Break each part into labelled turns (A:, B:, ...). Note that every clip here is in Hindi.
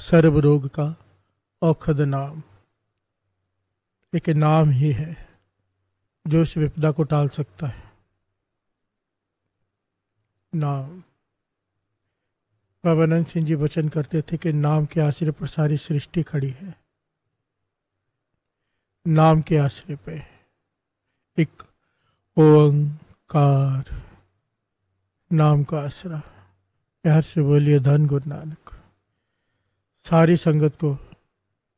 A: सर्व रोग का औषध नाम। एक नाम ही है जो इस विपदा को टाल सकता है। नाम। बाबा नंद सिंह जी वचन करते थे कि नाम के आश्रय पर सारी सृष्टि खड़ी है। नाम के आश्रय पे एक ओंकार नाम का आसरा। प्यार से बोलिए धन गुरु नानक। सारी संगत को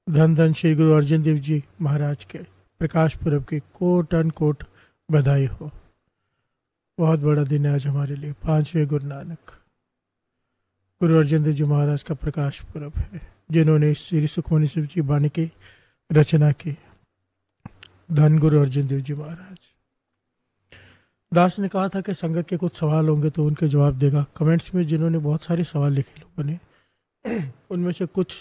A: धन धन श्री गुरु अर्जन देव जी महाराज के प्रकाश पुरब की कोट अनकोट बधाई हो। बहुत बड़ा दिन है आज हमारे लिए। 5वें गुरु नानक गुरु अर्जन देव जी महाराज का प्रकाश पुरब है, जिन्होंने श्री सुखमनी शिव जी बाणी की रचना की। धन गुरु अर्जन देव जी महाराज। दास ने कहा था कि संगत के कुछ सवाल होंगे तो उनके जवाब देगा। कमेंट्स में जिन्होंने बहुत सारे सवाल लिखे लोगों ने, उनमें से कुछ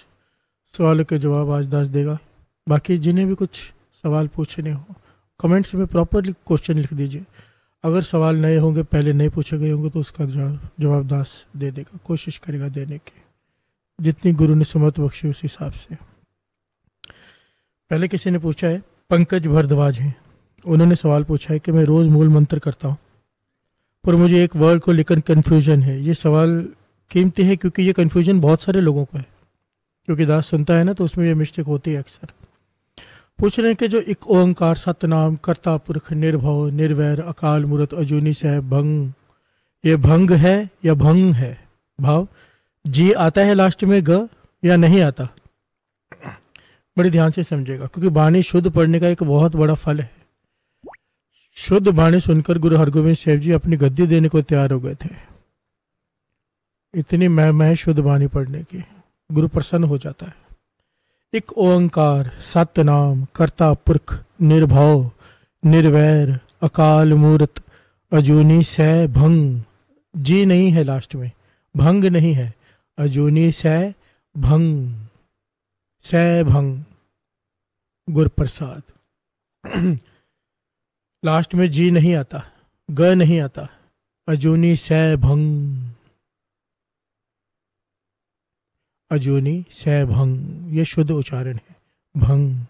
A: सवालों के जवाब आज दास देगा। बाकी जिन्हें भी कुछ सवाल पूछने हो कमेंट्स में प्रॉपरली क्वेश्चन लिख दीजिए। अगर सवाल नए होंगे, पहले नहीं पूछे गए होंगे, तो उसका जवाब दास दे देगा, कोशिश करेगा देने की, जितनी गुरु ने सुमत बख्शी उस हिसाब से। पहले किसी ने पूछा है, पंकज भरद्वाज हैं, उन्होंने सवाल पूछा है कि मैं रोज़ मूल मंत्र करता हूँ पर मुझे एक वर्ड को लेकर कन्फ्यूजन है। ये सवाल कीमती है क्योंकि ये कन्फ्यूजन बहुत सारे लोगों को है, क्योंकि दास सुनता है ना तो उसमें ये मिस्टेक होती है अक्सर। पूछ रहे हैं कि जो एक ओंकार सतनाम कर्ता पुरख निर्भव निर्वैर अकाल मूरत अजूनी से है भंग, ये भंग है या भंग है? भाव जी आता है लास्ट में ग या नहीं आता? बड़े ध्यान से समझेगा, क्योंकि बाणी शुद्ध पढ़ने का एक बहुत बड़ा फल है। शुद्ध बाणी सुनकर गुरु हरगोविंद साहब जी अपनी गद्दी देने को तैयार हो गए थे। इतनी मह शुद्ध बाणी पढ़ने की, गुरु प्रसन्न हो जाता है। एक ओंकार सतनाम कर्ता पुरख निर्भव निर्वैर अकाल मूरत अजूनी सै भंग, जी नहीं है लास्ट में, भंग नहीं है, अजूनी सै भंग, सै भंग गुर प्रसाद। लास्ट में जी नहीं आता, ग नहीं आता, अजूनी सै भंग, अजूनी सै भंग, ये शुद्ध उच्चारण है। भंग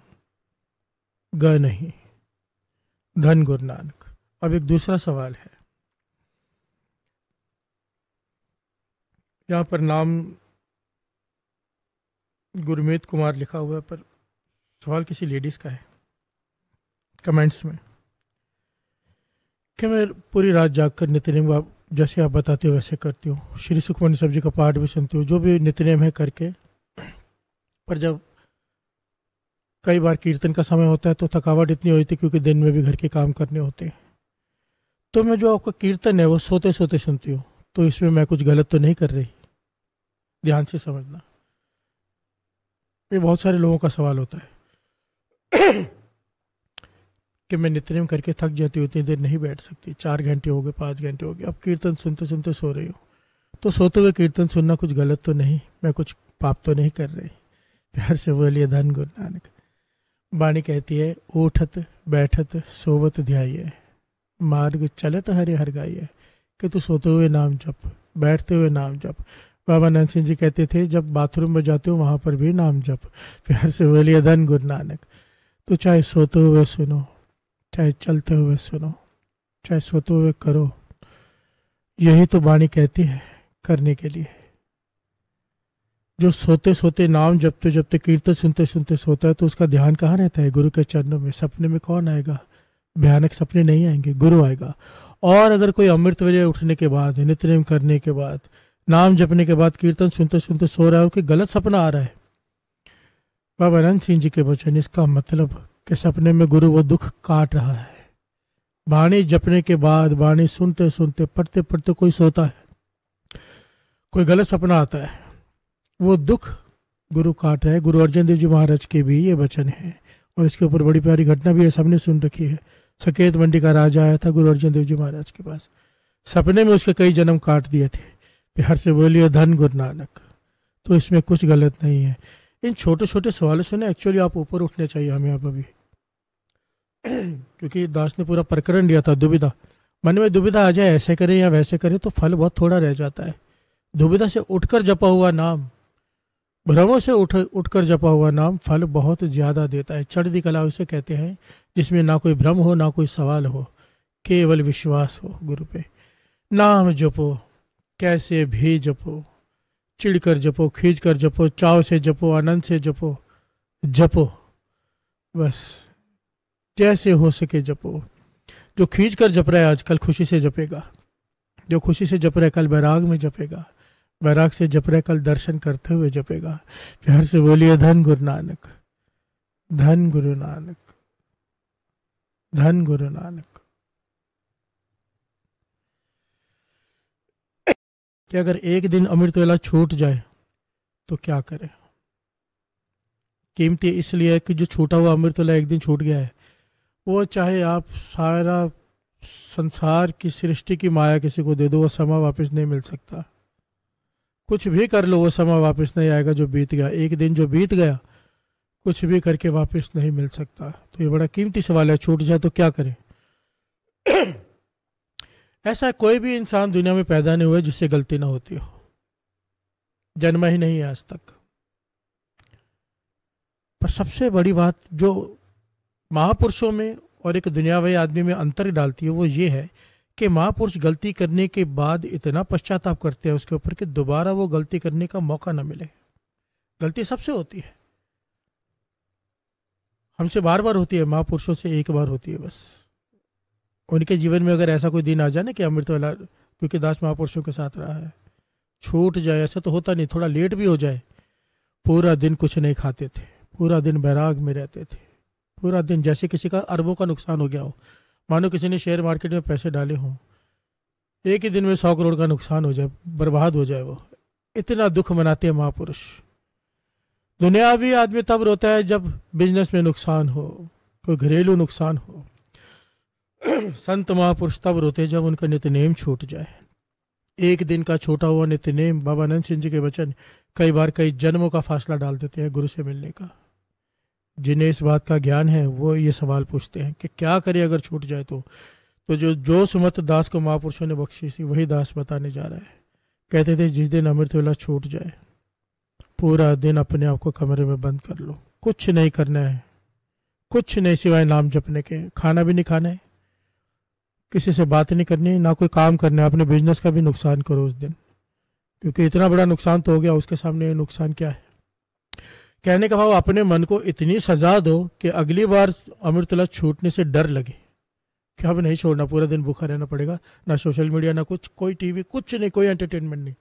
A: ग नहीं। धन गुरु नानक। अब एक दूसरा सवाल है, यहाँ पर नाम गुरमीत कुमार लिखा हुआ है, पर सवाल किसी लेडीज का है। कमेंट्स में कि मैं पूरी रात जागकर नित्यनेम जैसे आप बताते हो वैसे करती हूँ, श्री सुखमनी साहब जी का पाठ भी सुनती हूँ, जो भी नित्यनेम है करके, पर जब कई बार कीर्तन का समय होता है तो थकावट इतनी होती है क्योंकि दिन में भी घर के काम करने होते हैं, तो मैं जो आपका कीर्तन है वो सोते सोते सुनती हूँ। तो इसमें मैं कुछ गलत तो नहीं कर रही? ध्यान से समझना, ये बहुत सारे लोगों का सवाल होता है कि मैं नित्यनेम करके थक जाती हूँ, इतनी देर नहीं बैठ सकती, 4 घंटे हो गए, 5 घंटे हो गए, अब कीर्तन सुनते सुनते सो रही हूँ। तो सोते हुए कीर्तन सुनना कुछ गलत तो नहीं? मैं कुछ पाप तो नहीं कर रही? प्यार से बोलिए धन गुरु नानक। बाणी कहती है, उठत बैठत सोवत ध्याय मार्ग चलत हरे हर गाय, कि तू सोते हुए नाम जप, बैठते हुए नाम जप। बाबा नंद सिंह जी कहते थे, जब बाथरूम में जाते हो वहाँ पर भी नाम जप। प्यार से बोलिए धन गुरु नानक। तो चाहे सोते हुए सुनो, चाहे चलते हुए सुनो, चाहे सोते हुए करो, यही तो बाणी कहती है करने के लिए। जो सोते सोते नाम जपते जपते कीर्तन सुनते सुनते सोता है तो उसका ध्यान कहाँ रहता है? गुरु के चरणों में। सपने में कौन आएगा? भयानक सपने नहीं आएंगे, गुरु आएगा। और अगर कोई अमृत वेले उठने के बाद, नित्यनेम करने के बाद, नाम जपने के बाद कीर्तन सुनते सुनते सो रहा है और कोई गलत सपना आ रहा है, बाबा अनंत सिंह जी के वचन, इसका मतलब कि सपने में गुरु वो दुख काट रहा है। बाणी जपने के बाद, बाणी सुनते सुनते, पढ़ते पढ़ते कोई सोता है, कोई गलत सपना आता है, वो दुख गुरु काट रहा है। गुरु अर्जन देव जी महाराज के भी ये वचन है, और इसके ऊपर बड़ी प्यारी घटना भी है, सबने सुन रखी है। सकेत मंडी का राजा आया था गुरु अर्जन देव जी महाराज के पास, सपने में उसके कई जन्म काट दिए थे। प्यार से बोलिए धन गुरु नानक। तो इसमें कुछ गलत नहीं है। इन छोटे छोटे सवालों से ना एक्चुअली आप ऊपर उठने चाहिए हमें अब अभी, क्योंकि दास ने पूरा प्रकरण लिया था दुविधा। मन में दुविधा आ जाए, ऐसे करें या वैसे करें, तो फल बहुत थोड़ा रह जाता है। दुविधा से उठकर जपा हुआ नाम भ्रमों से उठकर जपा हुआ नाम फल बहुत ज्यादा देता है। चढ़ती कला उसे कहते हैं जिसमें ना कोई भ्रम हो, ना कोई सवाल हो, केवल विश्वास हो गुरु पे। नाम जपो, कैसे भी जपो, चिढ़कर जपो, खींच कर जपो, चाव से जपो, आनंद से जपो, जपो बस जैसे हो सके जपो। जो खींच कर जप रहा है आजकल खुशी से जपेगा, जो खुशी से जप रहा है कल बैराग में जपेगा, बैराग से जप रहा है कल दर्शन करते हुए जपेगा। प्यार से बोलिए धन गुरु नानक, धन गुरु नानक, धन गुरु नानक। कि अगर एक दिन अमृत वेला छूट जाए तो क्या करें। कीमती इसलिए है कि जो छूटा हुआ अमृत वेला एक दिन छूट गया है, वो चाहे आप सारा संसार की सृष्टि की माया किसी को दे दो, वो समय वापस नहीं मिल सकता। कुछ भी कर लो वो समय वापस नहीं आएगा जो बीत गया। एक दिन जो बीत गया कुछ भी करके वापस नहीं मिल सकता। तो ये बड़ा कीमती सवाल है, छूट जाए तो क्या करें। ऐसा कोई भी इंसान दुनिया में पैदा नहीं हुआ जिससे गलती ना होती हो, जन्मा ही नहीं है आज तक। पर सबसे बड़ी बात जो महापुरुषों में और एक दुनियावी आदमी में अंतर डालती है वो ये है कि महापुरुष गलती करने के बाद इतना पश्चाताप करते हैं उसके ऊपर कि दोबारा वो गलती करने का मौका न मिले। गलती सबसे होती है, हमसे बार बार होती है, महापुरुषों से एक बार होती है बस। उनके जीवन में अगर ऐसा कोई दिन आ जाए ना कि अमृत वाला, क्योंकि दास महापुरुषों के साथ रहा है, छूट जाए, ऐसा तो होता नहीं, थोड़ा लेट भी हो जाए, पूरा दिन कुछ नहीं खाते थे, पूरा दिन बैराग में रहते थे, पूरा दिन जैसे किसी का अरबों का नुकसान हो गया हो, मानो किसी ने शेयर मार्केट में पैसे डाले हों, एक ही दिन में 100 करोड़ का नुकसान हो जाए, बर्बाद हो जाए, वो इतना दुख मनाते हैं महापुरुष। दुनियावी आदमी तब रोता है जब बिजनेस में नुकसान हो, कोई घरेलू नुकसान हो। संत महापुरुष तब रोते हैं जब उनका नित्यनेम छूट जाए। एक दिन का छोटा हुआ नित्यनेम, बाबा नंद सिंह जी के वचन कई बार कई जन्मों का फासला डाल देते हैं गुरु से मिलने का। जिन्हें इस बात का ज्ञान है वो ये सवाल पूछते हैं कि क्या करें अगर छूट जाए तो जो सुमत दास को महापुरुषों ने बख्शी थी वही दास बताने जा रहा है। कहते थे जिस दिन अमृत वेला छूट जाए पूरा दिन अपने आप को कमरे में बंद कर लो, कुछ नहीं करना है, कुछ नहीं सिवाय नाम जपने के, खाना भी नहीं खाना है, किसी से बात नहीं करनी, ना कोई काम करना है, अपने बिजनेस का भी नुकसान करो उस दिन, क्योंकि इतना बड़ा नुकसान तो हो गया, उसके सामने नुकसान क्या है। कहने का भाव अपने मन को इतनी सजा दो कि अगली बार अमृतला छूटने से डर लगे कि अब नहीं छोड़ना, पूरा दिन भूखा रहना पड़ेगा, ना सोशल मीडिया, ना कुछ, कोई टीवी, कुछ नहीं, कोई एंटरटेनमेंट नहीं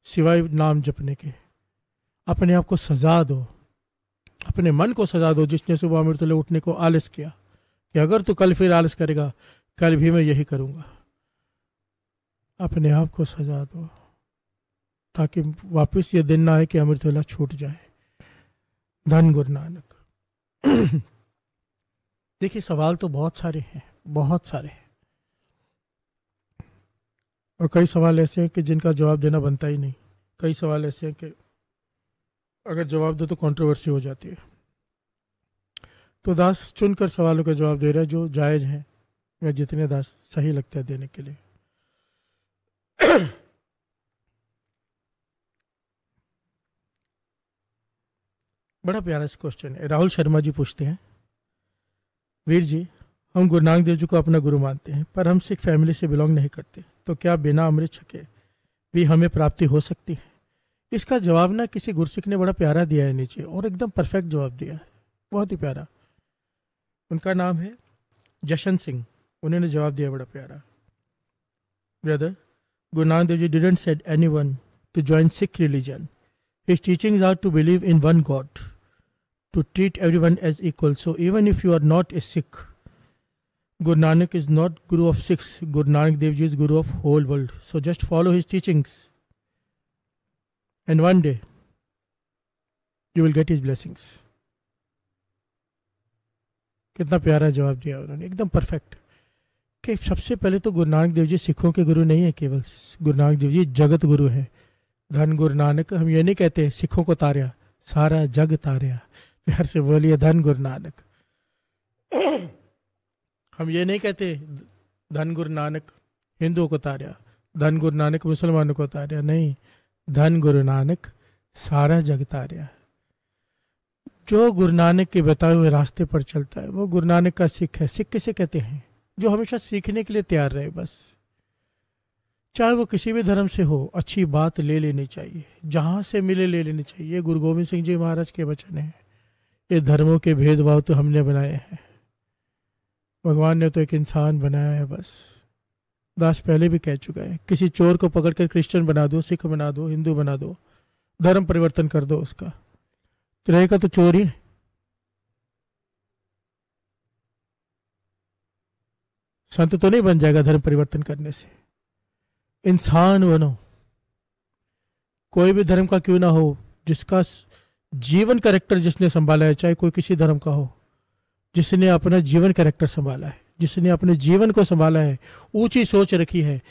A: सिवाय नाम जपने के। अपने आप को सजा दो, अपने मन को सजा दो जिसने सुबह अमृतला उठने को आलस किया कि अगर तू कल फिर आलस करेगा कल भी मैं यही करूंगा। अपने आप को सजा दो ताकि वापस ये दिन ना आए कि अमृत वेला छूट जाए। धन गुरु नानक। देखिए सवाल तो बहुत सारे हैं, बहुत सारे हैं, और कई सवाल ऐसे हैं कि जिनका जवाब देना बनता ही नहीं, कई सवाल ऐसे हैं कि अगर जवाब दो तो कंट्रोवर्सी हो जाती है। तो दास चुनकर सवालों का जवाब दे रहे हैं जो जायज़ हैं या जितने दास सही लगता है देने के लिए। बड़ा प्यारा सा क्वेश्चन है। राहुल शर्मा जी पूछते हैं, वीर जी हम गुरु नानक देव जी को अपना गुरु मानते हैं पर हम सिख फैमिली से बिलोंग नहीं करते, तो क्या बिना अमृत छके भी हमें प्राप्ति हो सकती है? इसका जवाब ना किसी गुरसिख ने बड़ा प्यारा दिया है नीचे, और एकदम परफेक्ट जवाब दिया है, बहुत ही प्यारा। उनका नाम है जशन सिंह, उन्होंने जवाब दिया बड़ा प्यारा। Brother, Guru Nanak Dev Ji didn't said anyone to join Sikh religion. His teachings are to believe in one God, to treat everyone as equal. So even if you are not a Sikh, Guru Nanak is not Guru of Sikhs. Guru Nanak Dev Ji is Guru of whole world. So just follow his teachings, and one day you will get his blessings. कितना प्यारा जवाब दिया उन्होंने, एकदम परफेक्ट। कि सबसे पहले तो गुरु नानक देव जी सिखों के गुरु नहीं है, केवल गुरु नानक देव जी जगत गुरु है। धन गुरु नानक, हम ये नहीं कहते सिखों को तारया, सारा जग तारया। प्यार से बोलिए धन गुरु नानक। हम ये नहीं कहते धन गुरु नानक हिंदुओं को तारया, धन गुरु नानक मुसलमानों को तारया, नहीं, धन गुरु नानक सारा जग तारिया। जो गुरु नानक के बताए हुए रास्ते पर चलता है वो गुरु नानक का सिख है। सिख किसे कहते हैं? जो हमेशा सीखने के लिए तैयार रहे बस। चाहे वो किसी भी धर्म से हो, अच्छी बात ले लेनी चाहिए, जहाँ से मिले ले लेनी चाहिए। गुरु गोविंद सिंह जी महाराज के वचन हैं। ये धर्मों के भेदभाव तो हमने बनाए हैं, भगवान ने तो एक इंसान बनाया है बस। दास पहले भी कह चुका है, किसी चोर को पकड़कर क्रिश्चियन बना दो, सिख बना दो, हिंदू बना दो, धर्म परिवर्तन कर दो उसका, तो रहेगा तो चोर ही। संत तो नहीं बन जाएगा धर्म परिवर्तन करने से। इंसान बनो, कोई भी धर्म का क्यों ना हो, जिसका जीवन कैरेक्टर जिसने संभाला है, चाहे कोई किसी धर्म का हो, जिसने अपना जीवन कैरेक्टर संभाला है, जिसने अपने जीवन को संभाला है, ऊंची सोच रखी है,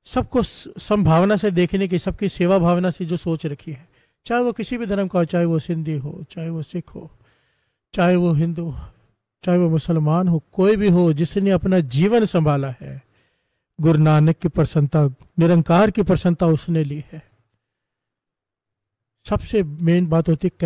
A: सबको संभावना से देखने की, सबकी सेवा भावना से जो सोच रखी है, चाहे वो किसी भी धर्म का हो, चाहे वो सिंधी हो, चाहे वो सिख हो, चाहे वो हिंदू हो, चाहे वो मुसलमान हो, कोई भी हो, जिसने अपना जीवन संभाला है, गुरु नानक की प्रसन्नता, निरंकार की प्रसन्नता उसने ली है। सबसे मेन बात होती है